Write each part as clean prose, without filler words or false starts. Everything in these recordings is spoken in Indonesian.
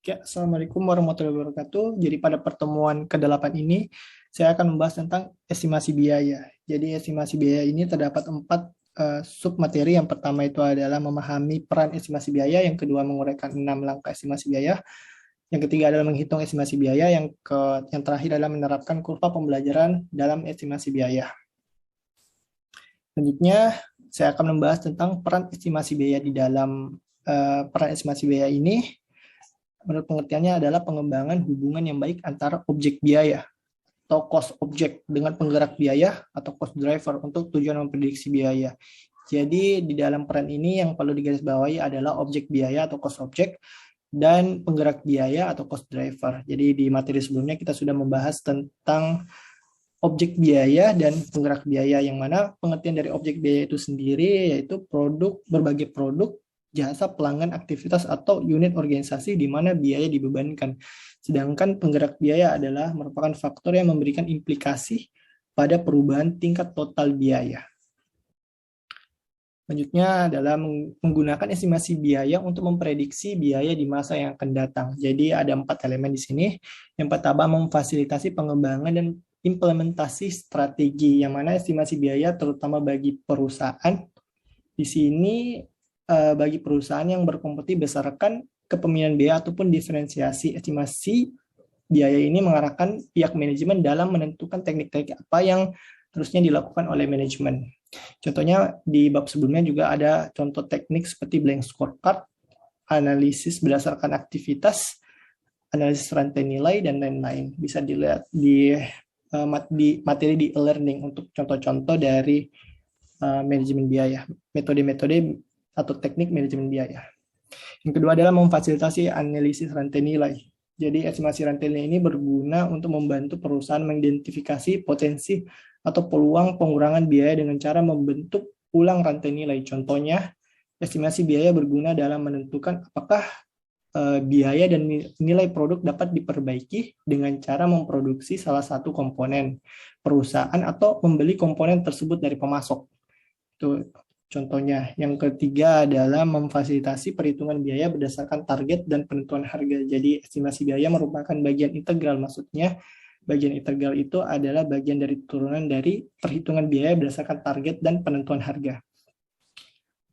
Ya, Assalamualaikum warahmatullahi wabarakatuh. Jadi pada pertemuan ke-8 ini, saya akan membahas tentang estimasi biaya. Jadi estimasi biaya ini terdapat 4 submateri. Yang pertama itu adalah memahami peran estimasi biaya, yang kedua menguraikan 6 langkah estimasi biaya, yang ketiga adalah menghitung estimasi biaya, yang terakhir adalah menerapkan kurva pembelajaran dalam estimasi biaya. Selanjutnya, saya akan membahas tentang peran estimasi biaya di dalam peran estimasi biaya ini. Menurut pengertiannya adalah pengembangan hubungan yang baik antara objek biaya atau cost object dengan penggerak biaya atau cost driver untuk tujuan memprediksi biaya. Jadi di dalam peran ini yang perlu digarisbawahi adalah objek biaya atau cost object dan penggerak biaya atau cost driver. Jadi di materi sebelumnya kita sudah membahas tentang objek biaya dan penggerak biaya, yang mana pengertian dari objek biaya itu sendiri yaitu berbagai produk, jasa, pelanggan, aktivitas, atau unit organisasi di mana biaya dibebankan. Sedangkan penggerak biaya adalah merupakan faktor yang memberikan implikasi pada perubahan tingkat total biaya. Selanjutnya adalah menggunakan estimasi biaya untuk memprediksi biaya di masa yang akan datang. Jadi ada 4 elemen di sini. Yang pertama, memfasilitasi pengembangan dan implementasi strategi, yang mana estimasi biaya terutama bagi perusahaan. Di sini bagi perusahaan yang berkompetisi berdasarkan kepemimpinan biaya ataupun diferensiasi. Estimasi biaya ini mengarahkan pihak manajemen dalam menentukan teknik-teknik apa yang harusnya dilakukan oleh manajemen. Contohnya di bab sebelumnya juga ada contoh teknik seperti blank scorecard, analisis berdasarkan aktivitas, analisis rantai nilai, dan lain-lain. Bisa dilihat di materi di e-learning untuk contoh-contoh dari manajemen biaya, metode-metode atau teknik manajemen biaya. Yang kedua adalah memfasilitasi analisis rantai nilai. Jadi estimasi rantai nilai ini berguna untuk membantu perusahaan mengidentifikasi potensi atau peluang pengurangan biaya dengan cara membentuk ulang rantai nilai. Contohnya, estimasi biaya berguna dalam menentukan apakah biaya dan nilai produk dapat diperbaiki dengan cara memproduksi salah satu komponen perusahaan atau membeli komponen tersebut dari pemasok. Itu contohnya. Yang ketiga adalah memfasilitasi perhitungan biaya berdasarkan target dan penentuan harga. Jadi estimasi biaya merupakan bagian integral. Maksudnya bagian integral itu adalah bagian dari turunan dari perhitungan biaya berdasarkan target dan penentuan harga.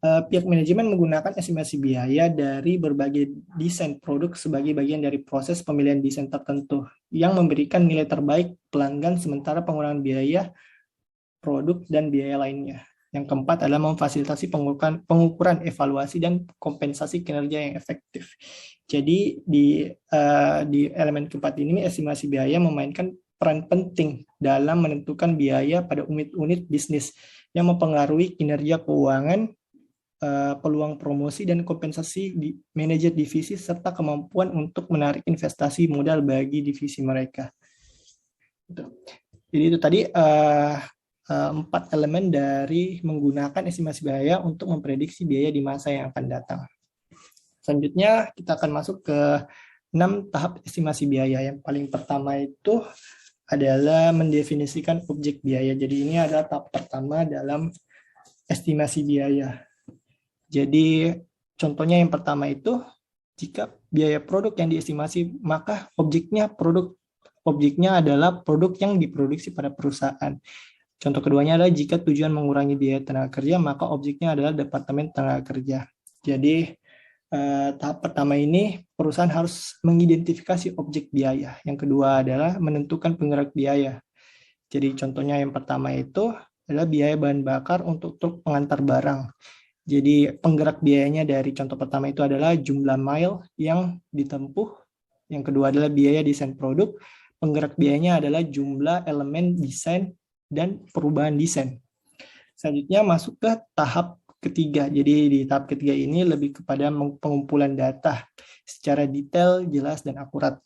Pihak manajemen menggunakan estimasi biaya dari berbagai desain produk sebagai bagian dari proses pemilihan desain tertentu yang memberikan nilai terbaik pelanggan, sementara pengurangan biaya produk dan biaya lainnya. Yang keempat adalah memfasilitasi pengukuran evaluasi dan kompensasi kinerja yang efektif. Jadi di elemen keempat ini, estimasi biaya memainkan peran penting dalam menentukan biaya pada unit-unit bisnis yang mempengaruhi kinerja keuangan, peluang promosi dan kompensasi di manajer divisi, serta kemampuan untuk menarik investasi modal bagi divisi mereka. Jadi itu tadi 4 elemen dari menggunakan estimasi biaya untuk memprediksi biaya di masa yang akan datang. Selanjutnya kita akan masuk ke 6 tahap estimasi biaya. Yang paling pertama itu adalah mendefinisikan objek biaya. Jadi ini adalah tahap pertama dalam estimasi biaya. Jadi contohnya yang pertama itu, jika biaya produk yang diestimasi, maka objeknya adalah produk yang diproduksi pada perusahaan. Contoh keduanya adalah jika tujuan mengurangi biaya tenaga kerja, maka objeknya adalah Departemen Tenaga Kerja. Jadi tahap pertama ini perusahaan harus mengidentifikasi objek biaya. Yang kedua adalah menentukan penggerak biaya. Jadi contohnya yang pertama itu adalah biaya bahan bakar untuk truk pengantar barang. Jadi penggerak biayanya dari contoh pertama itu adalah jumlah mile yang ditempuh. Yang kedua adalah biaya desain produk. Penggerak biayanya adalah jumlah elemen desain dan perubahan desain. Selanjutnya masuk ke tahap ketiga. Jadi di tahap ketiga ini lebih kepada pengumpulan data secara detail, jelas, dan akurat.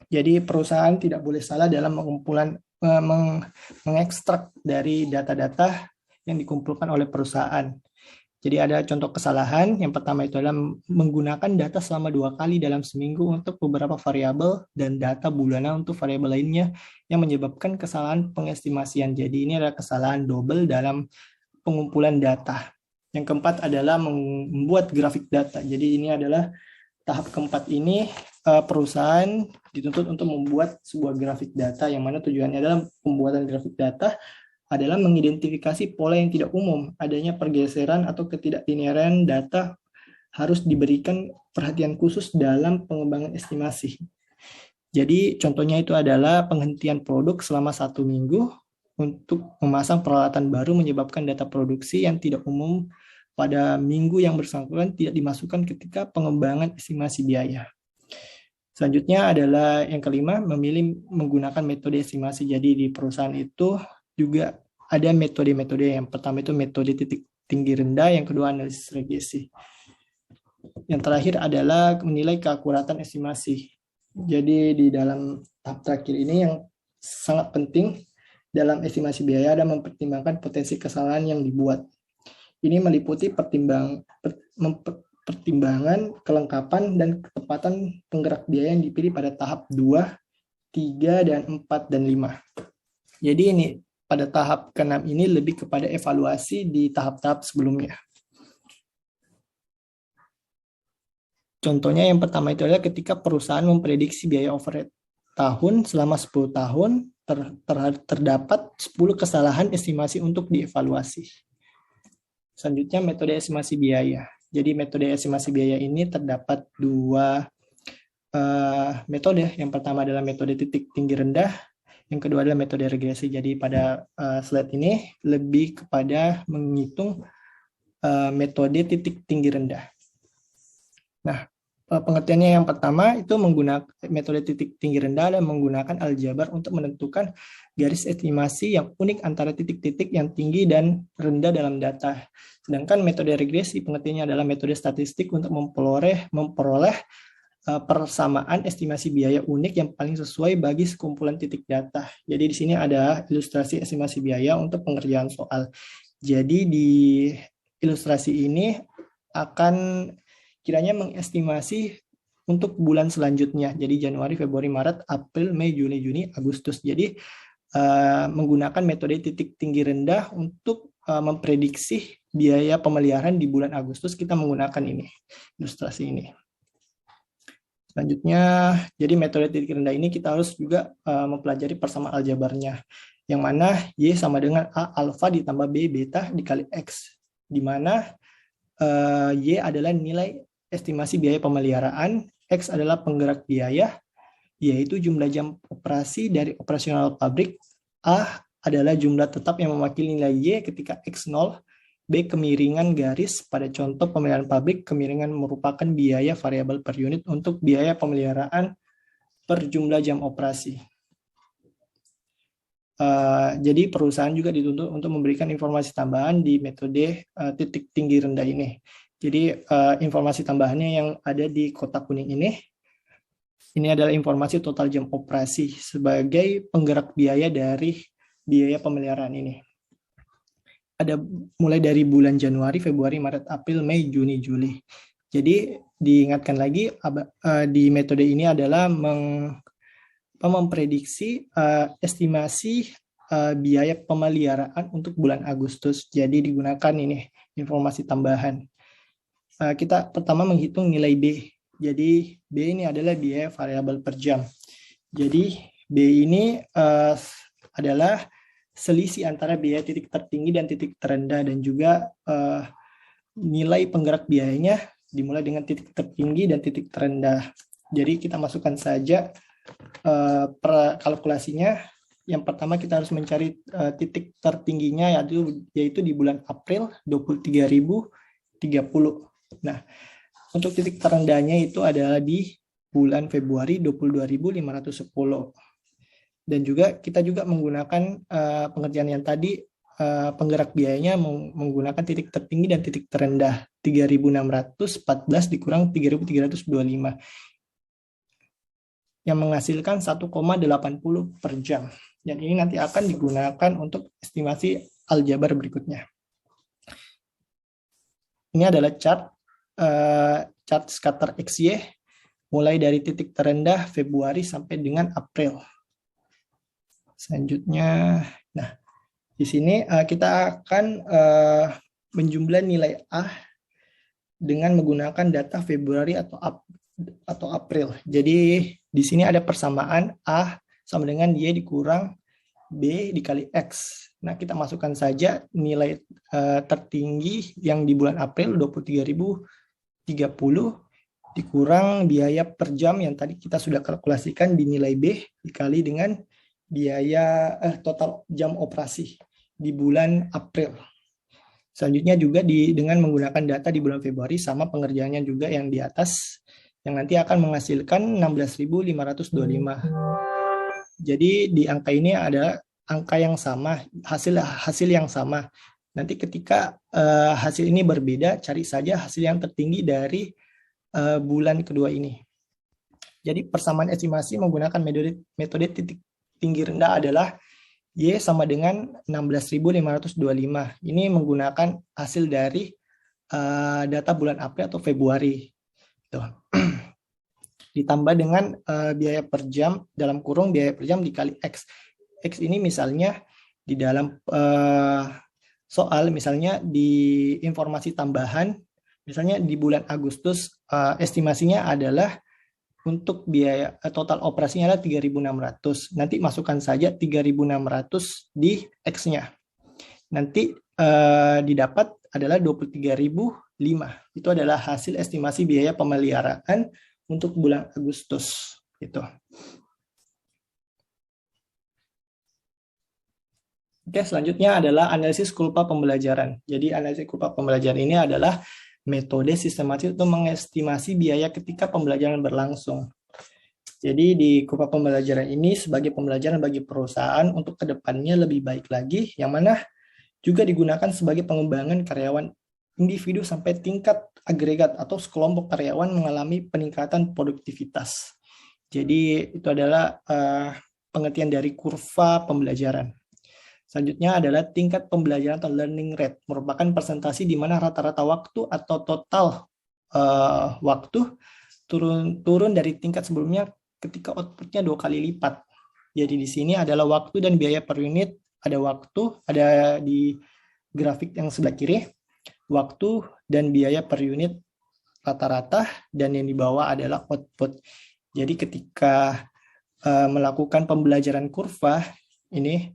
Jadi perusahaan tidak boleh salah dalam mengekstrak dari data-data yang dikumpulkan oleh perusahaan. Jadi ada contoh kesalahan. Yang pertama itu adalah menggunakan data selama 2 kali dalam seminggu untuk beberapa variabel dan data bulanan untuk variabel lainnya yang menyebabkan kesalahan pengestimasian. Jadi ini adalah kesalahan double dalam pengumpulan data. Yang keempat adalah membuat grafik data. Jadi ini adalah tahap keempat ini perusahaan dituntut untuk membuat sebuah grafik data yang mana tujuannya adalah pembuatan grafik data adalah mengidentifikasi pola yang tidak umum, adanya pergeseran atau ketidaklinearan data harus diberikan perhatian khusus dalam pengembangan estimasi. Jadi contohnya itu adalah penghentian produk selama 1 minggu untuk memasang peralatan baru menyebabkan data produksi yang tidak umum pada minggu yang bersangkutan tidak dimasukkan ketika pengembangan estimasi biaya. Selanjutnya adalah yang kelima, memilih menggunakan metode estimasi. Jadi di perusahaan itu juga ada metode-metode. Yang pertama itu metode titik tinggi rendah, yang kedua analisis regresi. Yang terakhir adalah menilai keakuratan estimasi. Jadi di dalam tahap terakhir ini yang sangat penting dalam estimasi biaya adalah mempertimbangkan potensi kesalahan yang dibuat. Ini meliputi pertimbangan, kelengkapan, dan ketepatan penggerak biaya yang dipilih pada tahap 2, 3, dan 4, dan 5. Jadi ini pada tahap ke-6 ini lebih kepada evaluasi di tahap-tahap sebelumnya. Contohnya yang pertama itu adalah ketika perusahaan memprediksi biaya overhead tahun selama 10 tahun, terdapat 10 kesalahan estimasi untuk dievaluasi. Selanjutnya metode estimasi biaya. Jadi metode estimasi biaya ini terdapat 2 metode. Yang pertama adalah metode titik tinggi rendah, yang kedua adalah metode regresi. Jadi pada slide ini lebih kepada menghitung metode titik tinggi rendah. Nah, pengertiannya yang pertama itu menggunakan metode titik tinggi rendah dan menggunakan aljabar untuk menentukan garis estimasi yang unik antara titik-titik yang tinggi dan rendah dalam data. Sedangkan metode regresi pengertiannya adalah metode statistik untuk memperoleh persamaan estimasi biaya unik yang paling sesuai bagi sekumpulan titik data. Jadi di sini ada ilustrasi estimasi biaya untuk pengerjaan soal. Jadi di ilustrasi ini akan kiranya mengestimasi untuk bulan selanjutnya. Jadi Januari, Februari, Maret, April, Mei, Juni, Agustus. Jadi menggunakan metode titik tinggi rendah untuk memprediksi biaya pemeliharaan di bulan Agustus, kita menggunakan ini, ilustrasi ini. Selanjutnya, jadi metode titik rendah ini kita harus juga mempelajari persamaan aljabarnya, yang mana Y sama dengan A alfa ditambah B beta dikali X, di mana Y adalah nilai estimasi biaya pemeliharaan, X adalah penggerak biaya, yaitu jumlah jam operasi dari operasional pabrik, A adalah jumlah tetap yang mewakili nilai Y ketika X0, B kemiringan garis pada contoh pemeliharaan pabrik, kemiringan merupakan biaya variabel per unit untuk biaya pemeliharaan per jumlah jam operasi. Jadi perusahaan juga dituntut untuk memberikan informasi tambahan di metode titik tinggi rendah ini. Jadi informasi tambahannya yang ada di kotak kuning ini adalah informasi total jam operasi sebagai penggerak biaya dari biaya pemeliharaan ini. Ada mulai dari bulan Januari, Februari, Maret, April, Mei, Juni, Juli. Jadi diingatkan lagi di metode ini adalah memprediksi estimasi biaya pemeliharaan untuk bulan Agustus. Jadi digunakan ini informasi tambahan. Kita pertama menghitung nilai B. Jadi B ini adalah biaya variabel per jam. Jadi B ini adalah selisih antara biaya titik tertinggi dan titik terendah, dan juga nilai penggerak biayanya dimulai dengan titik tertinggi dan titik terendah. Jadi kita masukkan saja kalkulasinya. Yang pertama kita harus mencari titik tertingginya yaitu di bulan April 23.030. Nah, untuk titik terendahnya itu adalah di bulan Februari 22.510. Dan juga kita juga menggunakan pengertian yang tadi, penggerak biayanya menggunakan titik tertinggi dan titik terendah 3.614 dikurang 3.325 yang menghasilkan 1,80 per jam. Dan ini nanti akan digunakan untuk estimasi aljabar berikutnya. Ini adalah chart scatter XY mulai dari titik terendah Februari sampai dengan April. Selanjutnya, nah di sini kita akan menjumlah nilai A dengan menggunakan data Februari atau atau April. Jadi di sini ada persamaan A sama dengan Y dikurang B dikali X. Nah, kita masukkan saja nilai tertinggi yang di bulan April 23.030 dikurang biaya per jam yang tadi kita sudah kalkulasikan di nilai B dikali dengan biaya total jam operasi di bulan April. Selanjutnya juga dengan menggunakan data di bulan Februari sama pengerjaannya juga yang di atas yang nanti akan menghasilkan 16.525. Jadi di angka ini ada angka yang sama, hasil yang sama. Nanti ketika hasil ini berbeda, cari saja hasil yang tertinggi dari bulan kedua ini. Jadi persamaan estimasi menggunakan metode titik tinggi rendah adalah Y sama dengan 16.525. Ini menggunakan hasil dari data bulan April atau Februari. Tuh. Ditambah dengan biaya per jam, dalam kurung biaya per jam dikali X. X ini misalnya di dalam soal, misalnya di informasi tambahan, misalnya di bulan Agustus, estimasinya adalah untuk biaya total operasinya adalah 3.600. Nanti masukkan saja 3.600 di X-nya. Nanti didapat adalah 23.005. Itu adalah hasil estimasi biaya pemeliharaan untuk bulan Agustus. Gitu. Oke, selanjutnya adalah analisis kurva pembelajaran. Jadi analisis kurva pembelajaran ini adalah metode sistematis untuk mengestimasi biaya ketika pembelajaran berlangsung. Jadi di kurva pembelajaran ini sebagai pembelajaran bagi perusahaan untuk kedepannya lebih baik lagi, yang mana juga digunakan sebagai pengembangan karyawan individu sampai tingkat agregat atau sekelompok karyawan mengalami peningkatan produktivitas. Jadi itu adalah pengertian dari kurva pembelajaran. Selanjutnya adalah tingkat pembelajaran atau learning rate, merupakan presentasi di mana rata-rata waktu atau total waktu turun dari tingkat sebelumnya ketika outputnya 2 kali lipat. Jadi di sini adalah waktu dan biaya per unit, ada waktu, ada di grafik yang sebelah kiri, waktu dan biaya per unit rata-rata, dan yang di bawah adalah output. Jadi ketika melakukan pembelajaran kurva, ini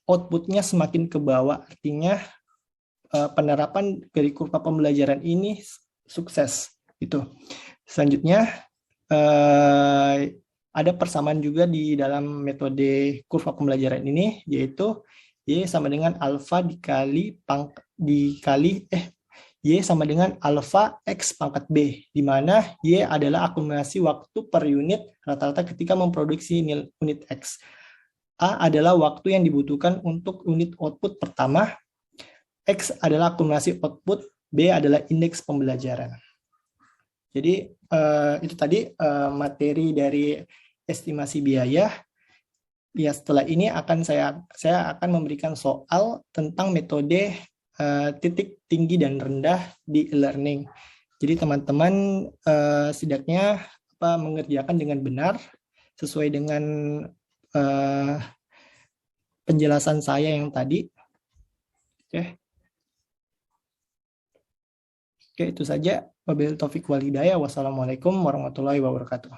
outputnya semakin ke bawah, artinya penerapan dari kurva pembelajaran ini sukses. Itu. Selanjutnya ada persamaan juga di dalam metode kurva pembelajaran ini, yaitu Y sama dengan alfa Y sama dengan alfa X pangkat B, di mana Y adalah akumulasi waktu per unit rata-rata ketika memproduksi unit X. A adalah waktu yang dibutuhkan untuk unit output pertama, X adalah akumulasi output, B adalah indeks pembelajaran. Jadi itu tadi materi dari estimasi biaya. Ya, setelah ini saya akan memberikan soal tentang metode titik tinggi dan rendah di e-learning. Jadi teman-teman setidaknya mengerjakan dengan benar sesuai dengan penjelasan saya yang tadi. Oke, itu saja. Wabillahi taufiq wal hidayah. Wassalamualaikum warahmatullahi wabarakatuh.